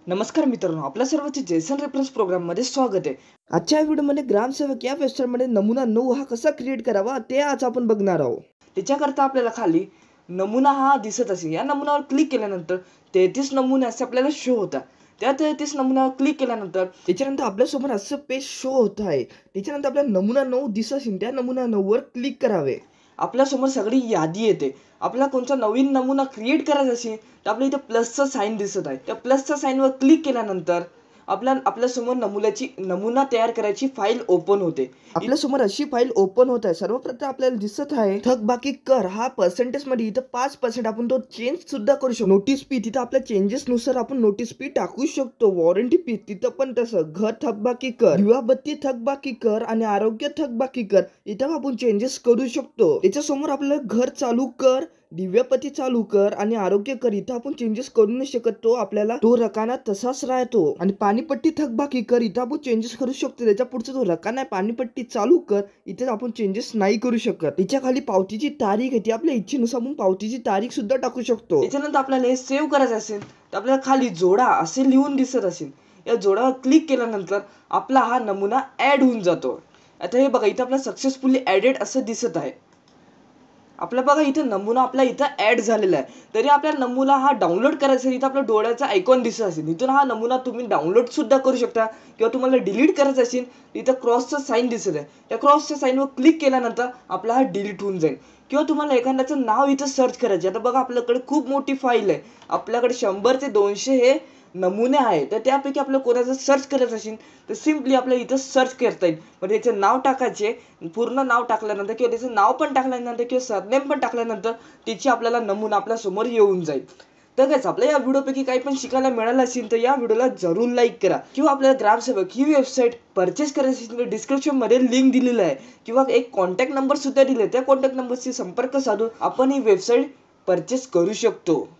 नमस्कार मित्रांनो, आपल्या सर्वांचे जेसन रेफरन्स प्रोग्राममध्ये स्वागत आहे. आजच्या व्हिडिओमध्ये ग्रामसेवक या वेबसाईटमध्ये नमुना 9 हा कसा क्रिएट करावा ते आज आपण बघणार आहोत. त्याच्याकरता आपल्याला खाली नमुना हा दिसत असेल, या नमुनावर क्लिक केल्यानंतर 33 नमुने असे आपल्याला शो होतात. त्या 33 नमुन्यावर क्लिक केल्यानंतर त्याच्यानंतर आपल्यासमोर असं पेज शो होत आहे. त्याच्यानंतर आपल्याला नमुना 9 दिसत असेल, त्या नमुना 9 वर क्लिक करावे. आपल्यासमोर सगळी यादी येते. आपल्याला कोणता नवीन नमुना क्रिएट करायचा असेल तर आपल्या इथे प्लसचं साइन दिसत आहे. त्या प्लसच्या साइनवर क्लिक केल्यानंतर आपल्यासमोर नमुना तयार करायची फाईल ओपन होते. आपल्यासमोर अशी फाईल ओपन होत आहे. सर्वप्रथम आपल्याला दिसत आहे थकबाकी कर हा पर्सेंटेज मध्ये इथं 5% आपण तो चेंज सुद्धा करू शकतो. नोटीस फी तिथं आपल्या चेंजेस नुसार आपण नोटीस फी टाकू शकतो. वॉरंटी फी तिथं पण तसं. घर थकबाकी कर, दिवाबत्ती थकबाकी कर आणि आरोग्य थकबाकी कर इथं आपण चेंजेस करू शकतो. त्याच्यासमोर आपल्याला घर चालू कर, दिव्यपती चालू कर आणि आरोग्य कर इथं आपण चेंजेस करू नाही शकत. तो आपल्याला तो रकाना तसाच राहतो. आणि पाणीपट्टी थकबाकी कर इथं आपण चेंजेस करू शकतो. त्याच्या पुढचा जो रकाना आहे पाणीपट्टी चालू कर इथे आपण चेंजेस नाही करू शकत. त्याच्या खाली पावतीची तारीख आहे ती आपल्या इच्छेनुसार आपण पावतीची तारीख सुद्धा टाकू शकतो. त्याच्यानंतर आपल्याला हे सेव्ह करायचं असेल तर आपल्याला खाली जोडा असे लिहून दिसत असेल. या जोडावर क्लिक केल्यानंतर आपला हा नमुना ऍड होऊन जातो. आता हे बघा इथं आपला सक्सेसफुली ऍडेड असं दिसत आहे. आपला बघा इथं नमुना आपला इथं ऍड झालेला आहे. तरी आपल्याला नमुना हा डाउनलोड करायचा इथं आपल्या डोळ्याचा आयकॉन दिसत असेल. इथून हा नमुना तुम्ही डाउनलोड सुद्धा करू शकता किंवा तुम्हाला डिलीट करायचं असेल इथं क्रॉसचं साइन दिसत आहे. त्या क्रॉसच्या साइनवर क्लिक केल्यानंतर आपला हा डिलीट होऊन जाईल. किंवा तुम्हाला एखाद्याचं नाव इथं सर्च करायचे. आता बघा आपल्याकडे खूप मोठी फाईल आहे. आपल्याकडे 100 ते 200 हे नमुने आहेत. तर त्यापैकी आपल्याला कोणाचं सर्च करायचं असेल तर सिम्पली आपल्याला इथं सर्च करता येईल. म्हणजे त्याचं नाव टाकायचे, पूर्ण नाव टाकल्यानंतर किंवा त्याचं नाव पण टाकल्यानंतर किंवा सरनेम पण टाकल्यानंतर त्याची आपल्याला नमुना आपल्या समोर येऊन जाईल. तर काय आपल्या या व्हिडिओपैकी काही पण शिकायला मिळालं असेल तर या व्हिडिओला जरूर लाईक करा. किंवा आपल्याला ग्रामसेवक ही वेबसाईट परचेस करायची असेल तर डिस्क्रिप्शनमध्ये लिंक दिलेलं आहे किंवा एक कॉन्टॅक्ट नंबर सुद्धा दिले. त्या कॉन्टॅक्ट नंबरशी संपर्क साधून आपण ही वेबसाईट परचेस करू शकतो.